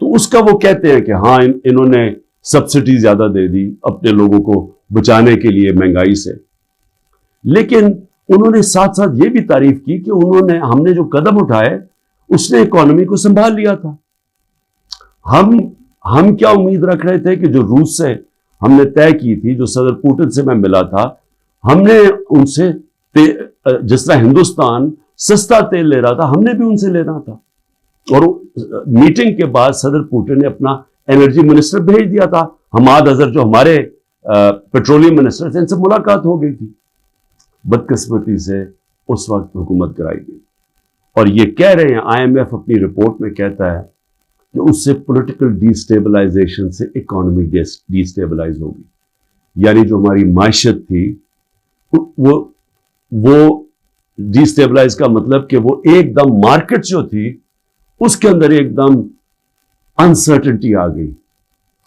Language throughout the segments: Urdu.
تو اس کا وہ کہتے ہیں کہ ہاں انہوں نے سبسڈی زیادہ دے دی اپنے لوگوں کو بچانے کے لیے مہنگائی سے، لیکن انہوں نے ساتھ ساتھ یہ بھی تعریف کی کہ ہم نے جو قدم اٹھائے اس نے اکانومی کو سنبھال لیا تھا۔ ہم کیا امید رکھ رہے تھے کہ جو روس سے ہم نے طے کی تھی، جو صدر پوٹن سے میں ملا تھا، ہم نے ان سے جس طرح ہندوستان سستا تیل لے رہا تھا، ہم نے بھی ان سے لینا تھا۔ اور میٹنگ کے بعد صدر پوٹن نے اپنا انرجی منسٹر بھیج دیا تھا، حماد اظہر جو ہمارے پیٹرولیم منسٹر تھے، ان سے ملاقات ہو گئی تھی۔ بدقسمتی سے اس وقت حکومت کرائی گئی، اور یہ کہہ رہے ہیں آئی ایم ایف اپنی رپورٹ میں کہتا ہے کہ اس سے پولیٹیکل ڈی اسٹیبلائزیشن سے اکانومی ڈی اسٹیبلائز ہوگی، یعنی جو ہماری معیشت تھی وہ ڈی اسٹیبلائز کا مطلب کہ وہ ایک دم مارکیٹ جو تھی اس کے اندر ایک دم انسرٹنٹی آ گئی۔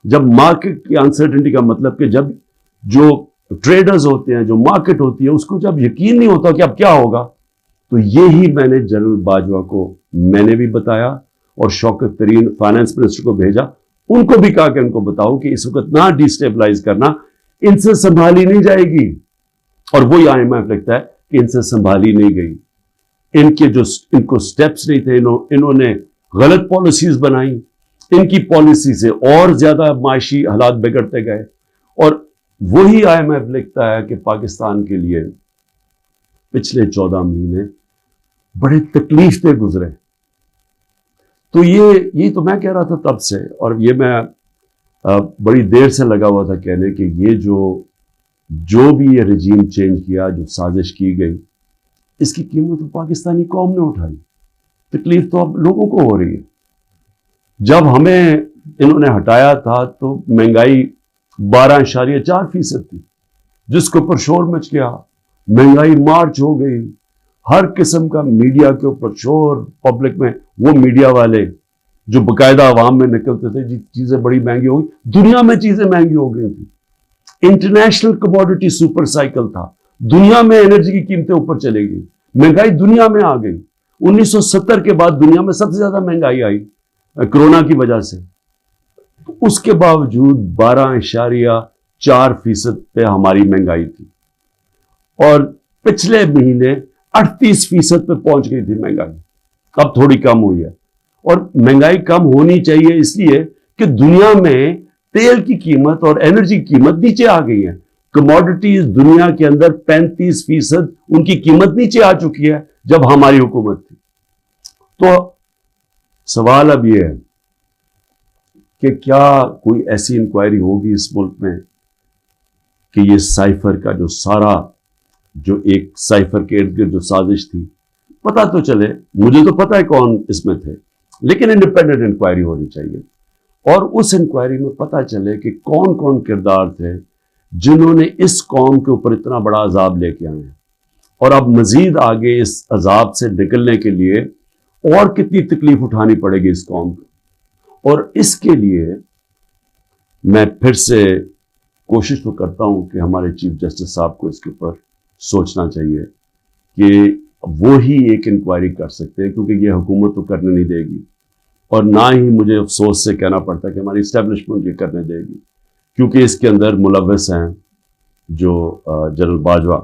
جب مارکیٹ کی انسرٹنٹی کا مطلب کہ جب جو ٹریڈرز ہوتے ہیں، جو مارکیٹ ہوتی ہے، اس کو جب یقین نہیں ہوتا کہ اب کیا ہوگا، تو یہی میں نے جنرل باجوہ کو میں نے بھی بتایا اور شوکت ترین فائنانس منسٹر کو بھیجا، ان کو بھی کہا کہ ان کو بتاؤ کہ اس وقت نہ ڈی اسٹیبلائز کرنا، ان سے سنبھالی نہیں جائے گی۔ اور وہی آئی ایم ایف لگتا ہے کہ ان سے سنبھالی نہیں گئی، ان کو سٹیپس نہیں تھے، انہوں نے غلط پالیسیز بنائی، ان کی پالیسی سے اور زیادہ معاشی حالات بگڑتے گئے۔ اور وہی آئی ایم ایف لکھتا ہے کہ پاکستان کے لیے پچھلے 14 مہینے بڑے تکلیف دہ گزرے۔ تو یہ تو میں کہہ رہا تھا تب سے، اور یہ میں بڑی دیر سے لگا ہوا تھا کہنے کہ یہ جو بھی یہ رجیم چینج کیا، جو سازش کی گئی، اس کی قیمت پاکستانی قوم نے اٹھائی۔ تکلیف تو اب لوگوں کو ہو رہی ہے۔ جب ہمیں انہوں نے ہٹایا تھا تو مہنگائی 12.4% تھی، جس کے اوپر شور مچ گیا، مہنگائی مارچ ہو گئی، ہر قسم کا میڈیا کے اوپر شور، پبلک میں وہ میڈیا والے جو باقاعدہ عوام میں نکلتے تھے جی چیزیں بڑی مہنگی ہو گئی، دنیا میں چیزیں مہنگی ہو گئی تھی، انٹرنیشنل کموڈیٹی سپر سائیکل تھا، دنیا میں انرجی کی قیمتیں اوپر چلے گئی، مہنگائی دنیا میں آ گئی۔ 1970 کے بعد دنیا میں سب سے زیادہ مہنگائی آئی کرونا کی وجہ سے، اس کے باوجود 12.4% پہ ہماری مہنگائی تھی، اور پچھلے مہینے 38% پہ پہنچ گئی تھی مہنگائی، اب تھوڑی کم ہوئی ہے۔ اور مہنگائی کم ہونی چاہیے اس لیے کہ دنیا میں تیل کی قیمت اور انرجی کی قیمت نیچے آ گئی ہے، کموڈیٹیز دنیا کے اندر 35% ان کی قیمت نیچے آ چکی ہے جب ہماری حکومت تھی۔ تو سوال اب یہ ہے کہ کیا کوئی ایسی انکوائری ہوگی اس ملک میں کہ یہ سائفر کا جو ایک سائفر کے ارد گرد جو سازش تھی، پتہ تو چلے، مجھے تو پتہ ہے کون اس میں تھے، لیکن انڈیپینڈنٹ انکوائری ہونی چاہیے، اور اس انکوائری میں پتہ چلے کہ کون کون کردار تھے جنہوں نے اس قوم کے اوپر اتنا بڑا عذاب لے کے آئے ہیں، اور اب مزید آگے اس عذاب سے نکلنے کے لیے اور کتنی تکلیف اٹھانی پڑے گی اس قوم کو۔ اور اس کے لیے میں پھر سے کوشش تو کرتا ہوں کہ ہمارے چیف جسٹس صاحب کو اس کے اوپر سوچنا چاہیے کہ وہی ایک انکوائری کر سکتے ہیں، کیونکہ یہ حکومت تو کرنے نہیں دے گی، اور نہ ہی مجھے افسوس سے کہنا پڑتا کہ ہماری اسٹیبلشمنٹ یہ کرنے دے گی، کیونکہ اس کے اندر ملوث ہیں جو جنرل باجوہ،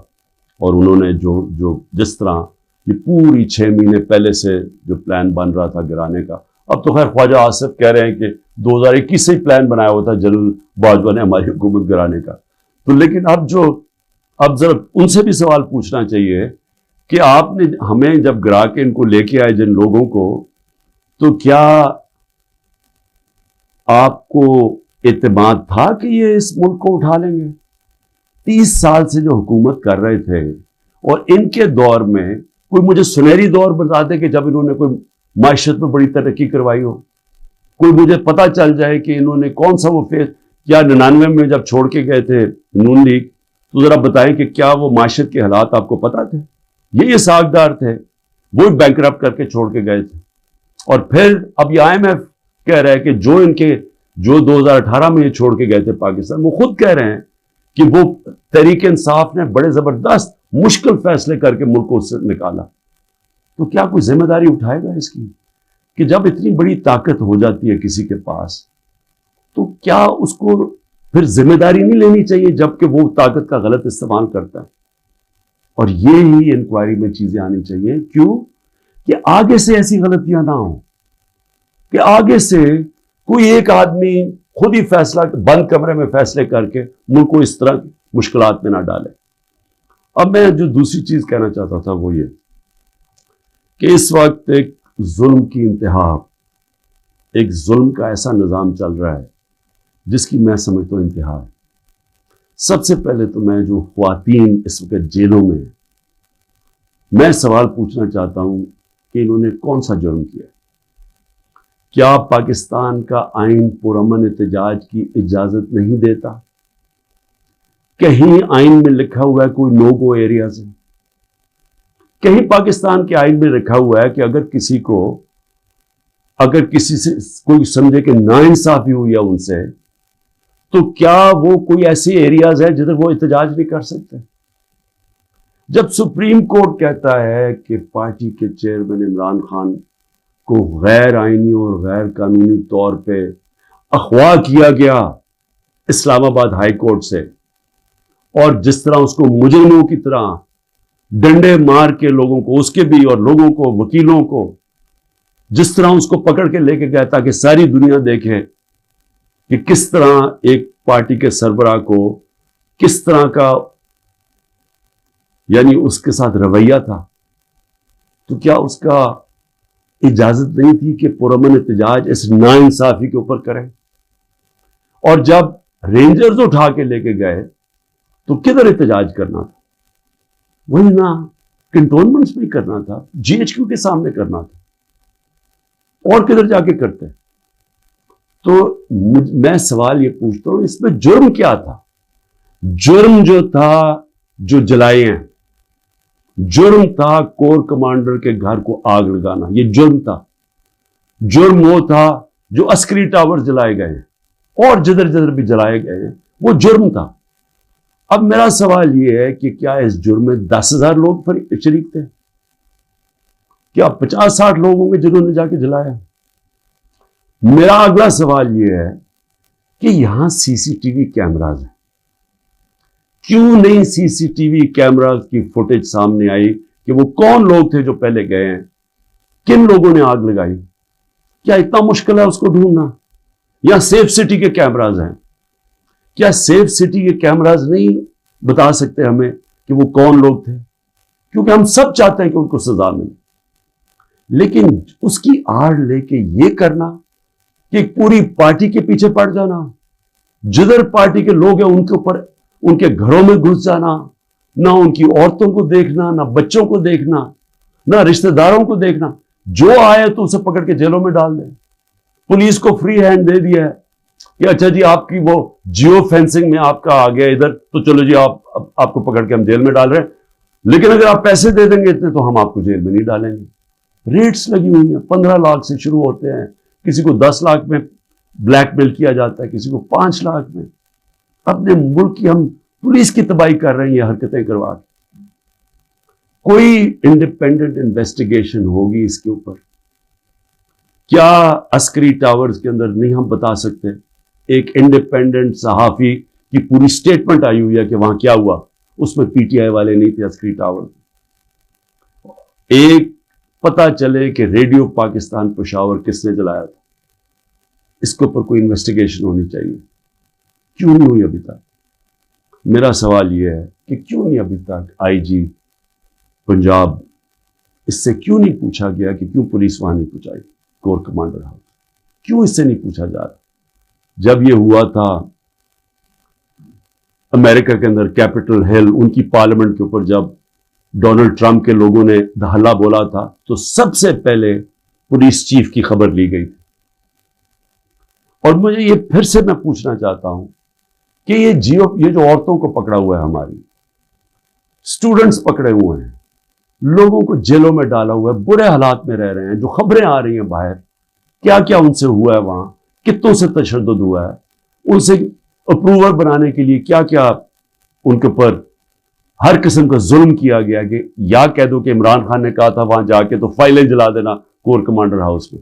اور انہوں نے جو جس طرح یہ پوری 6 مہینے پہلے سے جو پلان بن رہا تھا گرانے کا، اب تو خیر خواجہ آصف کہہ رہے ہیں کہ 2021 سے ہی پلان بنایا ہوا تھا جنرل باجوہ نے ہماری حکومت گرانے کا، تو لیکن اب ذرا ان سے بھی سوال پوچھنا چاہیے کہ آپ نے ہمیں جب گرا کے ان کو لے کے آئے جن لوگوں کو، تو کیا آپ کو اعتماد تھا کہ یہ اس ملک کو اٹھا لیں گے؟ 30 سال سے جو حکومت کر رہے تھے، اور ان کے دور میں کوئی مجھے سنہری دور بتا دے کہ جب انہوں نے کوئی معیشت میں بڑی ترقی کروائی ہو، کوئی مجھے پتہ چل جائے کہ انہوں نے کون سا وہ کیا 99 میں جب چھوڑ کے گئے تھے نون لیگ، تو ذرا بتائیں کہ کیا وہ معیشت کے حالات آپ کو پتہ تھے؟ یہ ساکھدار تھے، وہ بینکرپٹ کر کے چھوڑ کے گئے تھے، اور پھر اب یہ آئی ایم ایف کہہ رہا ہے کہ جو 2018 میں یہ چھوڑ کے گئے تھے پاکستان، وہ خود کہہ رہے ہیں کہ وہ تحریک انصاف نے بڑے زبردست مشکل فیصلے کر کے ملک کو اس سے نکالا، تو کیا کوئی ذمہ داری اٹھائے گا اس کی؟ کہ جب اتنی بڑی طاقت ہو جاتی ہے کسی کے پاس تو کیا اس کو پھر ذمہ داری نہیں لینی چاہیے جبکہ وہ طاقت کا غلط استعمال کرتا ہے؟ اور یہی انکوائری میں چیزیں آنی چاہیے. کیوں؟ کہ آگے سے ایسی غلطیاں نہ ہوں کہ آگے سے کوئی ایک آدمی خود ہی فیصلہ بند کمرے میں فیصلے کر کے ملک کو اس طرح مشکلات میں نہ ڈالے. اب میں جو دوسری چیز کہنا چاہتا تھا وہ یہ کہ اس وقت ایک ظلم کی انتہا، ایک ظلم کا ایسا نظام چل رہا ہے جس کی میں سمجھتا ہوں انتہا ہے. سب سے پہلے تو میں جو خواتین اس وقت جیلوں میں ہیں، میں سوال پوچھنا چاہتا ہوں کہ انہوں نے کون سا جرم کیا؟ کیا پاکستان کا آئین پرامن احتجاج کی اجازت نہیں دیتا؟ کہیں آئین میں لکھا ہوا ہے کوئی نو گو ایریاز ہے؟ کہیں پاکستان کے آئین میں لکھا ہوا ہے کہ اگر کسی سے کوئی سمجھے کہ ناانصافی ہوئی ہے ان سے تو کیا وہ کوئی ایسی ایریاز ہے جدھر وہ احتجاج نہیں کر سکتے؟ جب سپریم کورٹ کہتا ہے کہ پارٹی کے چیئرمین عمران خان کو غیر آئینی اور غیر قانونی طور پہ اغوا کیا گیا اسلام آباد ہائی کورٹ سے، اور جس طرح اس کو مجرموں کی طرح ڈنڈے مار کے لوگوں کو، اس کے بھی اور لوگوں کو، وکیلوں کو، جس طرح اس کو پکڑ کے لے کے گیا تاکہ ساری دنیا دیکھے کہ کس طرح ایک پارٹی کے سربراہ کو کس طرح کا یعنی اس کے ساتھ رویہ تھا، تو کیا اس کا اجازت نہیں تھی کہ پرامن احتجاج اس ناانصافی کے اوپر کرے؟ اور جب رینجرز اٹھا کے لے کے گئے تو کدھر احتجاج کرنا تھا؟ وہی نا کنٹونمنٹس میں کرنا تھا، جی ایچ کیو کے سامنے کرنا تھا، اور کدھر جا کے کرتے؟ تو میں سوال یہ پوچھتا ہوں اس میں جرم کیا تھا؟ جرم جو تھا جو جلائے ہیں، جرم تھا کور کمانڈر کے گھر کو آگ لگانا، یہ جرم تھا. جرم وہ تھا جو عسکری ٹاور جلائے گئے ہیں اور جدھر جدھر بھی جلائے گئے ہیں وہ جرم تھا. اب میرا سوال یہ ہے کہ کیا اس جرم میں 10,000 لوگ شریک تھے؟ کیا 50-60 لوگ ہوں گے جنہوں نے جا کے جلایا؟ میرا اگلا سوال یہ ہے کہ یہاں سی سی ٹی وی کیمراز ہیں، کیوں نہیں سی سی ٹی وی کیمراز کی فوٹیج سامنے آئی کہ وہ کون لوگ تھے جو پہلے گئے ہیں، کن لوگوں نے آگ لگائی؟ کیا اتنا مشکل ہے اس کو ڈھونڈنا؟ یا سیف سٹی کے کیمراز ہیں، کیا سیف سٹی کے کیمراز نہیں بتا سکتے ہمیں کہ وہ کون لوگ تھے؟ کیونکہ ہم سب چاہتے ہیں کہ ان کو سزا ملے، لیکن اس کی آڑ لے کے یہ کرنا کہ پوری پارٹی کے پیچھے پڑ جانا، جدھر پارٹی کے لوگ ہیں ان کے اوپر، ان کے گھروں میں گھس جانا، نہ ان کی عورتوں کو دیکھنا، نہ بچوں کو دیکھنا، نہ رشتہ داروں کو دیکھنا، جو آئے تو اسے پکڑ کے جیلوں میں ڈال دیں. پولیس کو فری ہینڈ دے دیا ہے کہ اچھا جی آپ کی وہ جیو فینسنگ میں آپ کا آ گیا ادھر تو چلو جی آپ کو پکڑ کے ہم جیل میں ڈال رہے ہیں، لیکن اگر آپ پیسے دے دیں گے اتنے تو ہم آپ کو جیل میں نہیں ڈالیں گے. ریٹس لگی ہوئی ہیں، 15 لاکھ سے شروع ہوتے ہیں، کسی کو 10 لاکھ میں بلیک میل کیا جاتا ہے، کسی کو 5 لاکھ میں. اپنے ملک کی ہم پولیس کی تباہی کر رہے ہیں یہ حرکتیں کروا کے. کوئی انڈیپینڈنٹ انویسٹیگیشن ہوگی اس کے اوپر؟ کیا عسکری ٹاورز کے اندر نہیں ہم بتا سکتے؟ ایک انڈیپینڈنٹ صحافی کی پوری سٹیٹمنٹ آئی ہوئی ہے کہ وہاں کیا ہوا، اس میں پی ٹی آئی والے نہیں تھے عسکری ٹاور. ایک پتا چلے کہ ریڈیو پاکستان پشاور کس نے جلایا تھا، اس کے اوپر کوئی انویسٹیگیشن ہونی چاہیے. کیوں نہیں ہوئی ابھی تک؟ میرا سوال یہ ہے کہ کیوں نہیں ابھی تک آئی جی پنجاب اس سے کیوں نہیں پوچھا گیا کہ کیوں پولیس وہاں نہیں پہنچائی کور کمانڈر ہاؤس؟ کیوں اس سے نہیں پوچھا جا رہا؟ جب یہ ہوا تھا امریکہ کے اندر کیپٹل ہل، ان کی پارلیمنٹ کے اوپر جب ڈونلڈ ٹرمپ کے لوگوں نے ہلا بولا تھا تو سب سے پہلے پولیس چیف کی خبر لی گئی تھی. اور مجھے یہ پھر سے میں پوچھنا چاہتا ہوں کہ یہ جو عورتوں کو پکڑا ہوا ہے، ہماری اسٹوڈنٹس پکڑے ہوئے ہیں، لوگوں کو جیلوں میں ڈالا ہوا ہے، برے حالات میں رہ رہے ہیں، جو خبریں آ رہی ہیں باہر، کیا کیا ان سے ہوا ہے، وہاں کتوں سے تشدد ہوا ہے، ان سے اپروور بنانے کے لیے کیا کیا ان کے اوپر ہر قسم کا ظلم کیا گیا. کہ یا کہہ دو کہ عمران خان نے کہا تھا وہاں جا کے تو فائلیں جلا دینا کور کمانڈر ہاؤس میں،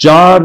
4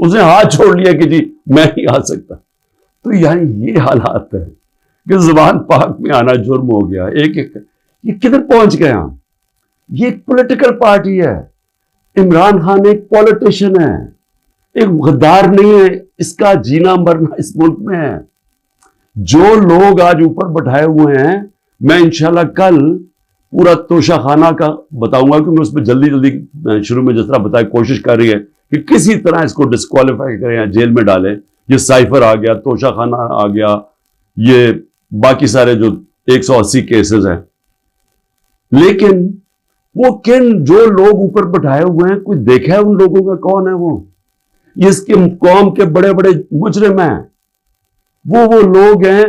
اس نے ہاتھ چھوڑ لیا کہ جی میں نہیں آ سکتا. تو یعنی یہ حالات ہے کہ زبان پاک میں آنا جرم ہو گیا. یہ کدھر پہنچ گئے ہم؟ یہ ایک پولیٹیکل پارٹی ہے. عمران خان ایک پولیٹیشین ہے, ایک غدار نہیں ہے. اس کا جینا مرنا اس ملک میں ہے. جو لوگ آج اوپر بٹھائے ہوئے ہیں, میں انشاءاللہ کل پورا توشہ خانہ کا بتاؤں گا, کیونکہ اس پہ جلدی شروع میں جس طرح بتایا کوشش کر رہی ہے کہ کسی طرح اس کو ڈسکوالیفائی کریں یا جیل میں ڈالیں. یہ سائفر آ گیا, توشہ خانہ آ گیا, یہ باقی سارے جو 180 کیسز ہیں. لیکن وہ جو لوگ اوپر بٹھائے ہوئے ہیں, کوئی دیکھا ہے ان لوگوں کا کون ہے وہ؟ اس کے قوم کے بڑے بڑے مجرم ہیں. وہ لوگ ہیں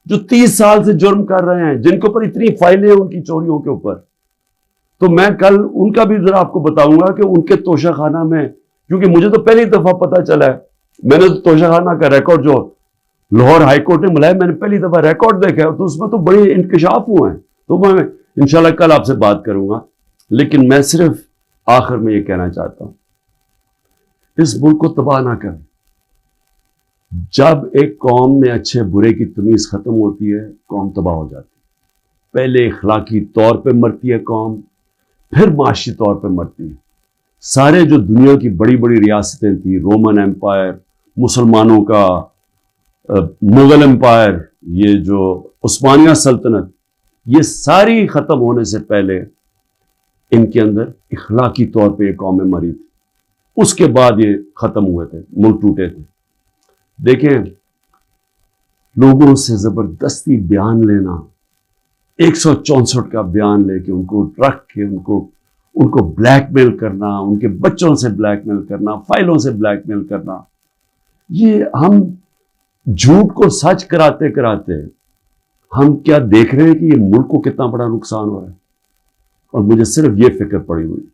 جو 30 سال سے جرم کر رہے ہیں, جن کے اوپر اتنی فائلیں ہیں ان کی چوریوں کے اوپر. تو میں کل ان کا بھی ذرا آپ کو بتاؤں گا کہ ان کے توشہ خانہ میں, کیونکہ مجھے تو پہلی دفعہ پتا چلا ہے, میں نے تو توشہ خانہ کا ریکارڈ جو لاہور ہائی کورٹ نے ملایا, میں نے پہلی دفعہ ریکارڈ دیکھا ہے, تو اس میں تو بڑے انکشاف ہوئے ہیں. تو میں انشاءاللہ کل آپ سے بات کروں گا. لیکن میں صرف آخر میں یہ کہنا چاہتا ہوں, اس ملک کو تباہ نہ کریں. جب ایک قوم میں اچھے برے کی تمیز ختم ہوتی ہے, قوم تباہ ہو جاتی ہے. پہلے اخلاقی طور پہ مرتی ہے قوم, پھر معاشی طور پہ مرتی ہے. سارے جو دنیا کی بڑی بڑی ریاستیں تھیں, رومن امپائر, مسلمانوں کا مغل امپائر, یہ جو عثمانیہ سلطنت, یہ ساری ختم ہونے سے پہلے ان کے اندر اخلاقی طور پہ یہ قومیں مری تھی. اس کے بعد یہ ختم ہوئے تھے, ملک ٹوٹے تھے. دیکھیں, لوگوں سے زبردستی بیان لینا, 164 کا بیان لے کے ان کو رکھ کے ان کو بلیک میل کرنا, ان کے بچوں سے بلیک میل کرنا, فائلوں سے بلیک میل کرنا, یہ ہم جھوٹ کو سچ کراتے کراتے ہم کیا دیکھ رہے ہیں کہ یہ ملک کو کتنا بڑا نقصان ہو رہا ہے. اور مجھے صرف یہ فکر پڑی ہوئی,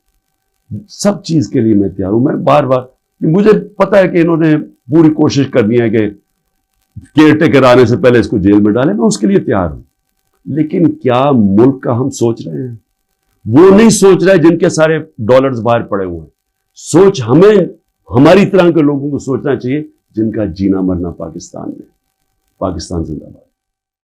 سب چیز کے لیے میں تیار ہوں. میں بار بار, مجھے پتا ہے کہ انہوں نے پوری کوشش کرنی ہے کہ کیئر ٹیکر آنے سے پہلے اس کو جیل میں ڈالیں, میں اس کے لیے تیار ہوں. لیکن کیا ملک کا ہم سوچ رہے ہیں؟ وہ نہیں سوچ رہے جن کے سارے ڈالرز باہر پڑے ہوئے ہیں. سوچ ہمیں, ہماری طرح کے لوگوں کو سوچنا چاہیے جن کا جینا مرنا پاکستان میں. پاکستان زندہ باد.